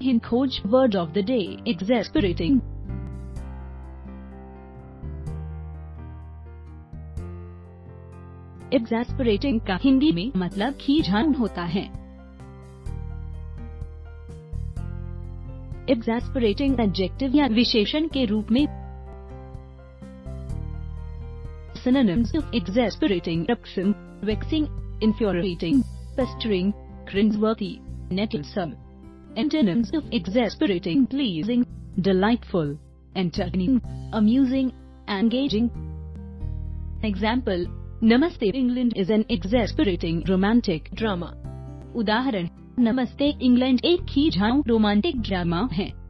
HinKhoj word of the day, exasperating. Exasperating का हिंदी में मतलब खींचन होता है। Exasperating एडजेक्टिव या विशेषण के रूप में। Synonyms of exasperating: irksome, vexing, infuriating, pestering, cringeworthy, nettlesome. Antonyms of exasperating: pleasing, delightful, entertaining, amusing, engaging. Example: Namaste England is an exasperating romantic drama. उदाहरण: नमस्ते इंग्लैंड एक खींचाऊ रोमांटिक ड्रामा है।